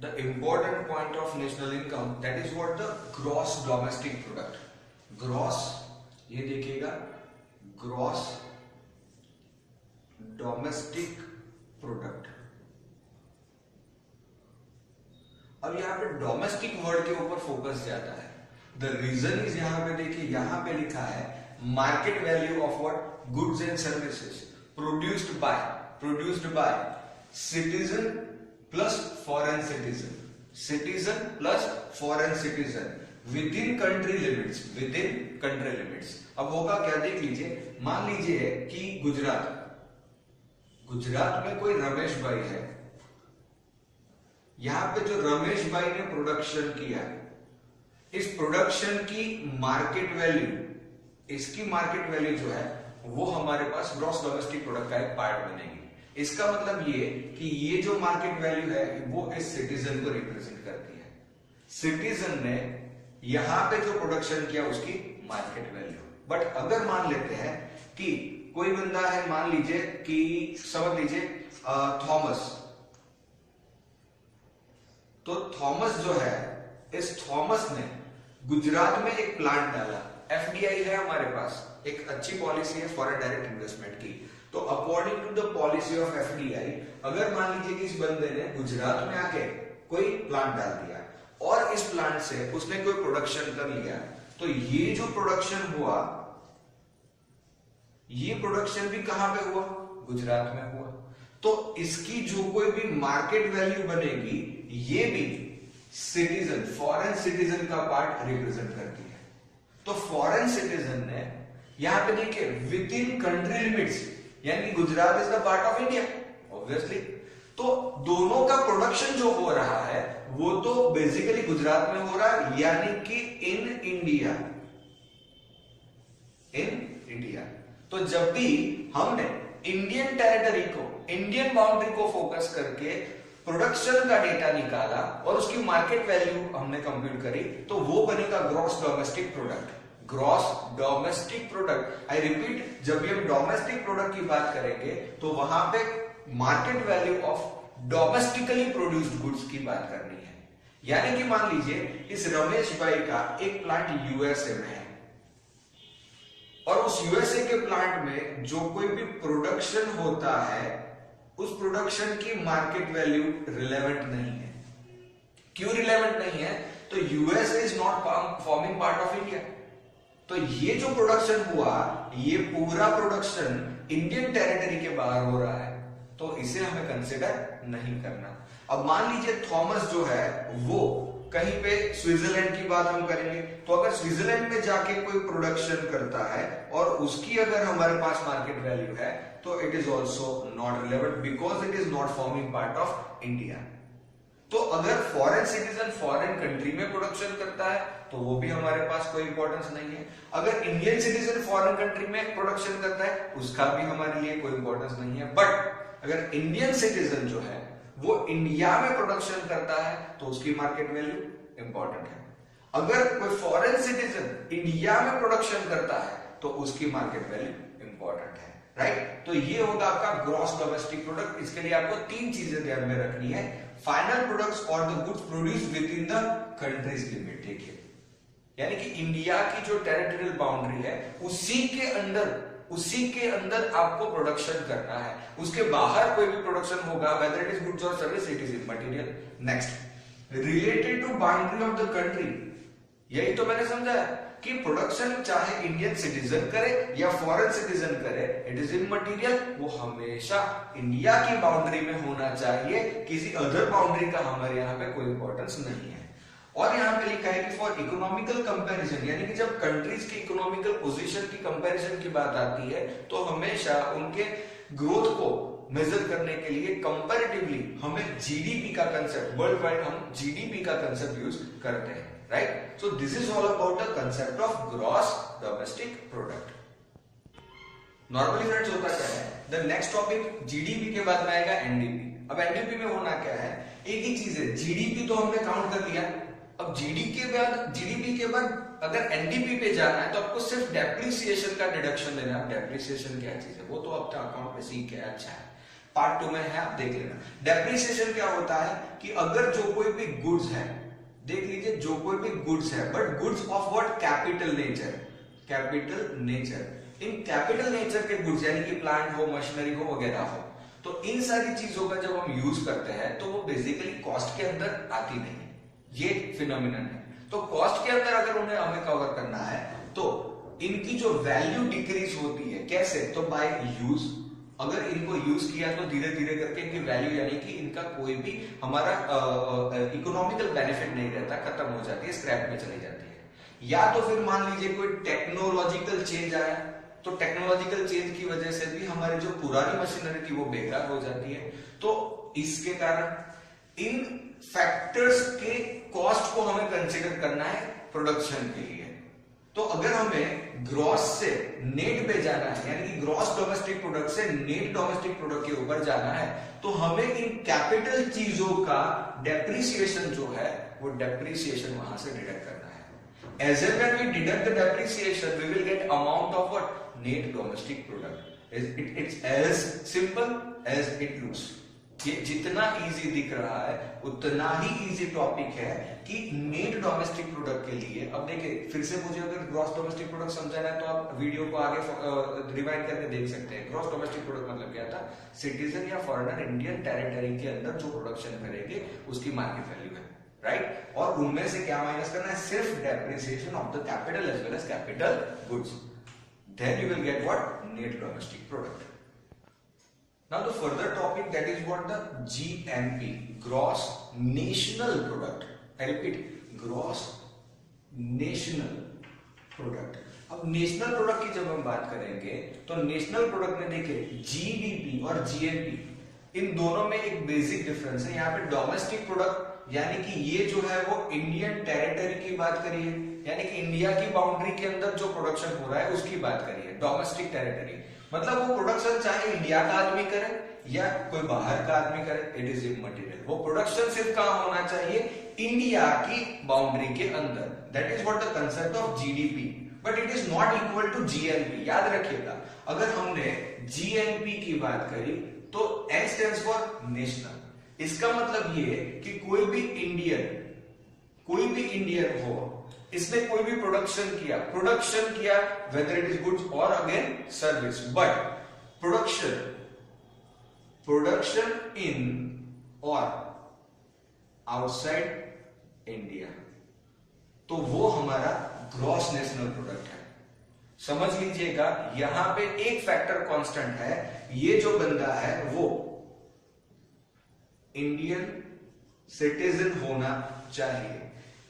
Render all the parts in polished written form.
the important point of national income, that is what the gross domestic product. gross, ये देखिएगा, gross domestic product. अब यहाँ पे domestic word के ऊपर फोकस जाता है. द रीजन इज, यहाँ पे देखिए, यहाँ पे लिखा है market value of what, goods and services produced by citizen plus foreign citizen, citizen plus foreign citizen with in country limits, with in country limits. अब होगा क्या, देख लीजिए, मान लीजिए कि गुजरात में कोई रमेश भाई है. यहां पे जो रमेश भाई ने प्रोडक्शन किया, इस प्रोडक्शन की मार्केट वैल्यू, इसकी मार्केट वैल्यू जो है वो हमारे पास ग्रॉस डोमेस्टिक प्रोडक्ट का एक पार्ट बनेगी. इसका मतलब ये कि ये जो मार्केट वैल्यू है वो इस सिटीजन को रिप्रेजेंट करती है. सिटीजन ने यहां पे जो प्रोडक्शन किया उसकी मार्केट वैल्यू. बट अगर मान लेते हैं कि कोई बंदा है, मान लीजिए कि समझ लीजिए थॉमस, तो थॉमस जो है, इस थॉमस ने गुजरात में एक प्लांट डाला. एफडीआई है हमारे पास, एक अच्छी पॉलिसी है फॉरेन डायरेक्ट इन्वेस्टमेंट की. तो according to the policy of FDI, अगर मान लीजिए कि इस बंदे ने गुजरात में आके कोई प्लांट डाल दिया और इस प्लांट से उसने कोई प्रोडक्शन कर लिया, तो ये जो प्रोडक्शन हुआ, ये प्रोडक्शन भी कहां पे हुआ, गुजरात में हुआ. तो इसकी जो कोई भी मार्केट वैल्यू बनेगी, ये भी सिटीजन, फॉरेन सिटीजन का पार्ट रिप्रेजेंट करती है. तो फॉरेन सिटीजन ने यहां पे देखिए विद इन कंट्री लिमिट्स, यानी Gujarat is the part of India obviously. तो दोनों का प्रोडक्शन जो हो रहा है वो तो बेसिकली गुजरात में हो रहा है, यानी कि इन इंडिया. तो जब भी हमने इंडियन टेरिटरी को, इंडियन बाउंड्री को फोकस करके प्रोडक्शन का डेटा निकाला और उसकी मार्केट वैल्यू हमने कंप्यूट करी, तो वो बनेगा gross domestic product. Gross domestic product, I repeat, जब भी हम डोमेस्टिक प्रोडक्ट की बात करेंगे तो वहां पे market value of domestically produced goods की बात करनी है. यानी कि मान लीजिए इस रमेश भाई का एक प्लांट यूएसए में है और उस यूएसए के प्लांट में जो कोई भी प्रोडक्शन होता है, उस प्रोडक्शन की मार्केट वैल्यू रिलेवेंट नहीं है. क्यों रिलेवेंट नहीं है? तो USA is not forming part of India. तो ये जो प्रोडक्शन हुआ, ये पूरा प्रोडक्शन इंडियन टेरिटरी के बाहर हो रहा है, तो इसे हमें कंसिडर नहीं करना. अब मान लीजिए थॉमस जो है वो कहीं पे स्विट्जरलैंड की बात हम करेंगे, तो अगर स्विट्जरलैंड में जाके कोई प्रोडक्शन करता है और उसकी अगर हमारे पास मार्केट वैल्यू है, तो it is also not relevant because it is not forming part of India. तो अगर फॉरेन सिटीजन फॉरेन कंट्री में प्रोडक्शन करता है तो वो भी हमारे पास कोई इंपॉर्टेंस नहीं है. अगर इंडियन सिटीजन फॉरेन कंट्री में प्रोडक्शन करता है, उसका भी हमारे लिए कोई इंपॉर्टेंस नहीं है. बट अगर इंडियन सिटीजन जो है वो इंडिया में प्रोडक्शन करता है तो उसकी मार्केट वैल्यू इंपॉर्टेंट है. अगर कोई फॉरेन सिटीजन इंडिया में प्रोडक्शन करता है तो उसकी मार्केट वैल्यू इंपॉर्टेंट है. राइट? तो ये होगा आपका ग्रॉस डोमेस्टिक प्रोडक्ट. इसके लिए आपको तीन चीजें ध्यान में रखनी है. फाइनल प्रोडक्ट्स और the goods produced with in the countries limit. देखिए, यानी कि इंडिया की जो टेरिटोरियल बाउंड्री है उसी के अंदर आपको प्रोडक्शन करना है. उसके बाहर कोई भी प्रोडक्शन होगा, वेदर इट इज गुड्स और service, it is immaterial. Next, related to boundary of the country. यही तो मैंने समझाया कि प्रोडक्शन चाहे इंडियन सिटीजन करे या फॉरेन सिटीजन करे, इट इज इमटेरियल. वो हमेशा इंडिया की बाउंड्री में होना चाहिए, किसी अदर बाउंड्री का हमारे यहाँ पे कोई इंपॉर्टेंस नहीं है. और यहां पे लिखा है कि फॉर इकोनॉमिकल कंपैरिजन, यानी कि जब कंट्रीज की इकोनॉमिकल पोजीशन की कंपैरिजन की बात आती है तो हमेशा उनके ग्रोथ को मेजर करने के लिए कंपैरेटिवली हमें जीडीपी का कंसेप्ट, वर्ल्ड वाइड हम जीडीपी का कंसेप्ट यूज करते हैं. Right? So this is all about the concept of gross domestic product. Normally friends होता क्या है, द नेक्स्ट टॉपिक जीडीपी के बाद में आएगा एनडीपी. अब एनडीपी में होना क्या है, एक ही चीज है, जीडीपी तो हमने काउंट कर लिया. अब जीडीपी के बाद अगर एनडीपी पे जाना है तो आपको सिर्फ डेप्रिसिएशन का डिडक्शन देना है. डेप्रिसिएशन क्या चीज है वो तो आपका अकाउंट में सीख के अच्छा है. पार्ट 2 में है, आप देख लेना। डेप्रिसिएशन क्या होता है कि अगर जो कोई भी गुड्स है, देख लीजिए, जो कोई भी गुड्स है, but goods of what, capital nature, capital nature, in capital nature के गुड्स यानी कि प्लांट हो, मशीनरी हो, वगैरह हो, तो इन सारी चीजों का जब हम यूज करते हैं तो वो बेसिकली कॉस्ट के अंदर आती नहीं है, ये फिनोमिनन है। तो कॉस्ट के अंदर अगर उन्हें हमें कवर करना है तो इनकी जो वैल्यू डिक्रीज होती है, कैसे, तो बाय यूज। अगर इनको यूज किया तो धीरे धीरे करके इनकी वैल्यू यानी कि इनका कोई भी हमारा इकोनॉमिकल बेनिफिट नहीं रहता, खत्म हो जाती है, स्क्रैप में चली जाती है। या तो फिर मान लीजिए कोई टेक्नोलॉजिकल चेंज आया, तो टेक्नोलॉजिकल चेंज की वजह से भी हमारी जो पुरानी मशीनरी थी वो बेकार हो जाती है। तो इसके कारण इन फैक्टर्स के कॉस्ट को हमें कंसीडर करना है प्रोडक्शन के लिए। तो अगर हमें ग्रॉस से नेट पे जाना है, यानी कि ग्रॉस डोमेस्टिक प्रोडक्ट से नेट डोमेस्टिक प्रोडक्ट के ऊपर जाना है, तो हमें इन कैपिटल चीजों का डेप्रिसिएशन जो है वो डेप्रिसिएशन वहां से डिडक्ट करना है। As and when we deduct the depreciation we will get amount of what, net domestic product. It's as simple as it looks. ये जितना इजी दिख रहा है उतना ही इजी टॉपिक है कि नेट डोमेस्टिक प्रोडक्ट के लिए। अब देखिए, फिर से मुझे अगर ग्रॉस डोमेस्टिक प्रोडक्ट समझाना है तो आप वीडियो को आगे रिवाइंड करके देख सकते हैं। ग्रॉस डोमेस्टिक प्रोडक्ट मतलब क्या था, सिटीजन या फॉरेनर इंडियन टेरिटरी के अंदर जो प्रोडक्शन करेंगे उसकी मार्केट वैल्यू है, राइट। और उनमें से क्या माइनस करना है, सिर्फ depreciation of the capital as well as capital goods, then you will get what, net domestic product. Now the further topic, that is what the GNP, gross national product. I repeat, gross national product. अब national product की जब हम बात करेंगे तो national product में देखिए GDP और जीएनपी, इन दोनों में एक बेसिक डिफरेंस है। यहाँ पे डोमेस्टिक प्रोडक्ट यानी कि ये जो है वो इंडियन टेरिटरी की बात करिए, यानी कि इंडिया की बाउंड्री के अंदर जो प्रोडक्शन हो रहा है उसकी बात करिए। डोमेस्टिक टेरिटरी मतलब वो प्रोडक्शन चाहे इंडिया का आदमी करे या कोई बाहर का आदमी करे, इट इज इमटेरियल। वो प्रोडक्शन सिर्फ कहां होना चाहिए, इंडिया की बाउंड्री के अंदर। That is what the concept of GDP, but it is not equal to GNP. याद रखिएगा, अगर हमने जीएनपी की बात करी तो एन स्टैंड्स फॉर नेशनल। इसका मतलब ये कि कोई भी इंडियन हो, इसने कोई भी प्रोडक्शन किया वेदर इट इज गुड्स और again service, but production in और आउटसाइड इंडिया, तो वो हमारा ग्रॉस नेशनल प्रोडक्ट है। समझ लीजिएगा, यहां पे एक फैक्टर कांस्टेंट है, ये जो बंदा है वो इंडियन सिटीजन होना चाहिए।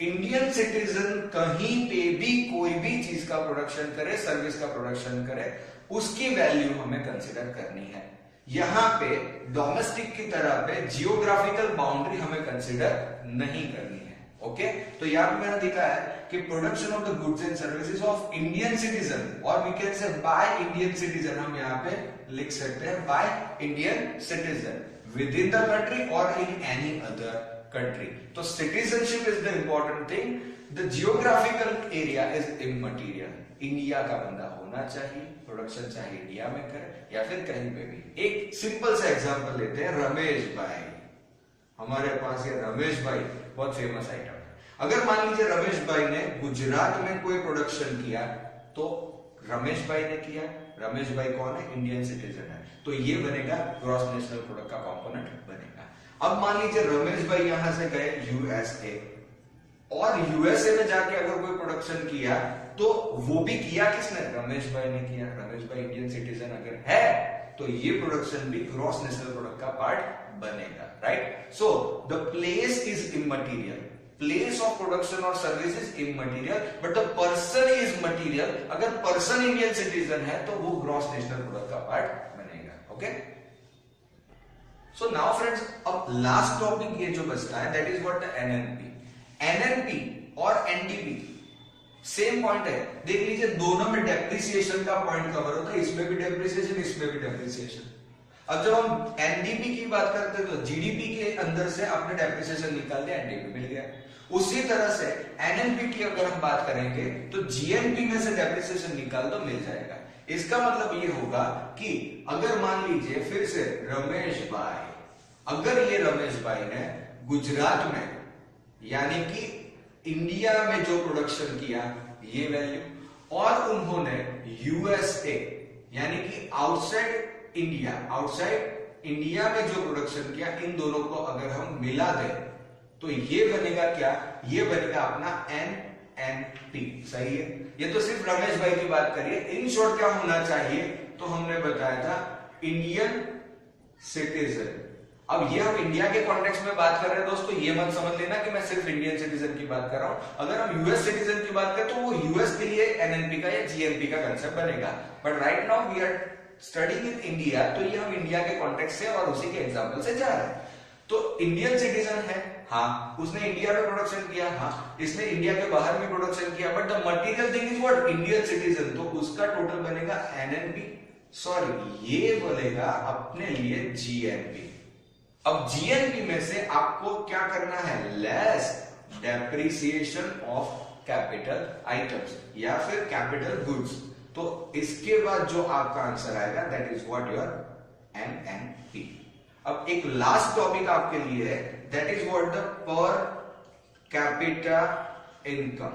इंडियन सिटीजन कहीं पे भी कोई भी चीज का प्रोडक्शन करे, सर्विस का प्रोडक्शन करे, उसकी वैल्यू हमें कंसीडर करनी है। यहां पे डोमेस्टिक की तरह पे जियोग्राफिकल बाउंड्री हमें कंसीडर नहीं करनी है। ओके, तो यहां पे मैंने दिखा है कि production of the goods and services of Indian citizen, और we can say by Indian citizen, हम यहां पे लिख सकते हैं by Indian citizen within the country और इन एनी अदर country. तो citizenship is the important thing. The geographical area is immaterial. India का बंदा होना चाहिए, प्रोडक्शन चाहे इंडिया में करे या फिर कहीं पे भी। एक सिंपल सा एग्जांपल लेते हैं, रमेश भाई। हमारे पास ये रमेश भाई बहुत फेमस आइटम है। अगर मान लीजिए रमेश भाई ने गुजरात में कोई प्रोडक्शन किया, तो रमेश भाई ने किया, रमेश भाई कौन है, इंडियन सिटीजन है, तो ये बनेगा ग्रॉस नेशनल प्रोडक्ट का कंपोनेंट बनेगा। अब मान लीजिए रमेश भाई यहां से गए यूएसए, और यूएसए में जाके अगर कोई प्रोडक्शन किया, तो वो भी किया किसने, रमेश भाई ने किया। रमेश भाई इंडियन सिटीजन अगर है तो ये प्रोडक्शन भी ग्रॉस नेशनल प्रोडक्ट का पार्ट बनेगा, right. So the place is immaterial, place of production और service is immaterial, but the person is material. अगर पर्सन इंडियन सिटीजन है तो वो ग्रॉस नेशनल प्रोडक्ट का पार्ट बनेगा। ओके, सो नाउ फ्रेंड्स, अब लास्ट टॉपिक ये जो बचता है, that is what the NNP. NNP और एनडीपी सेम पॉइंट है। देख लीजिए, दोनों में डेप्रिसिएशन का पॉइंट कवर होता है, इसमें भी डेप्रिसिएशन, इसमें भी डेप्रिसिएशन। अब जब हम एनडीपी की बात करते हैं तो जीडीपी के अंदर से आपने डेप्रिसिएशन निकाल दिया, एनडीपी मिल गया। उसी तरह से एनएनपी की अगर हम बात करेंगे तो जीएनपी में से डेप्रिसिएशन निकाल दो, मिल जाएगा। इसका मतलब ये होगा कि अगर मान लीजिए फिर से रमेश भाई, अगर ये रमेश भाई ने गुजरात में यानी कि इंडिया में जो प्रोडक्शन किया ये वैल्यू, और उन्होंने यूएसए यानी कि आउटसाइड इंडिया में जो प्रोडक्शन किया, इन दोनों को अगर हम मिला दें तो ये बनेगा क्या, ये बनेगा अपना एनएनपी। सही है, ये तो सिर्फ रमेश भाई की बात करिए। इन शॉर्ट क्या होना चाहिए, तो हमने बताया था इंडियन सिटीजन। अब ये हम इंडिया के कॉन्टेक्स्ट में बात कर रहे हैं दोस्तों, ये मत समझ लेना कि मैं सिर्फ इंडियन सिटीजन की बात कर रहा हूं। अगर हम यूएस सिटीजन की बात करें तो वो यूएस के लिए एनएनपी का या जीएनपी का कंसेप्ट बनेगा। But right now we are studying in India, तो ये हम इंडिया के कॉन्टेक्स्ट से और उसी के एग्जाम्पल से जा रहे हैं। तो इंडियन सिटीजन है, हाँ, उसने इंडिया में प्रोडक्शन किया, हाँ, इसने इंडिया के बाहर भी प्रोडक्शन किया, but the material thing is what, Indian citizen, तो उसका टोटल बनेगा एनएनपी, सॉरी ये बोलेगा अपने लिए जीएनपी। अब जीएनपी में से आपको क्या करना है, less depreciation of capital items या फिर कैपिटल गुड्स। तो इसके बाद जो आपका आंसर आएगा that is what your NNP. अब एक लास्ट टॉपिक आपके लिए है, that is what the per capita income.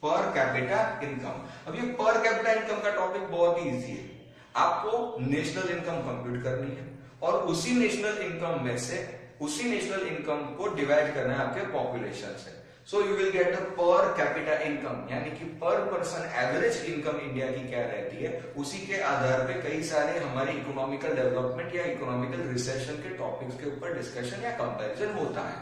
Per capita income, अब ये पर कैपिटा इनकम का टॉपिक बहुत ही इजी है। आपको नेशनल इनकम कंप्यूट करनी है और उसी नेशनल इनकम में से उसी नेशनल इनकम को डिवाइड करना है आपके पॉपुलेशन से। So you will get the per capita income, यानी कि पर पर्सन एवरेज इनकम इंडिया की क्या रहती है, उसी के आधार पे कई सारे हमारे इकोनॉमिकल डेवलपमेंट या इकोनॉमिकल रिसेशन के टॉपिक्स के ऊपर डिस्कशन या कंपैरिजन होता है।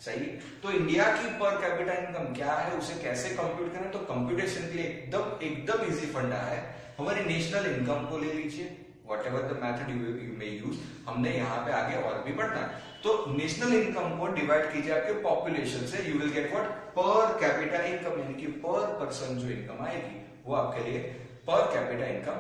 सही, तो इंडिया की पर कैपिटा इनकम क्या है, उसे कैसे कंप्यूट करें, तो कंप्यूटेशन के लिए एकदम इजी फंडा है। हमारी नेशनल इनकम को ले लीजिए, what ever the method you may use, हमने यहाँ पे आगे और भी बढ़ना है। तो नेशनल इनकम को डिवाइड कीजिए आपके पॉपुलेशन से, you will get what, per capita income, यानी कि पर पर्सन जो इनकम आएगी वो आपके लिए पर कैपिटा इनकम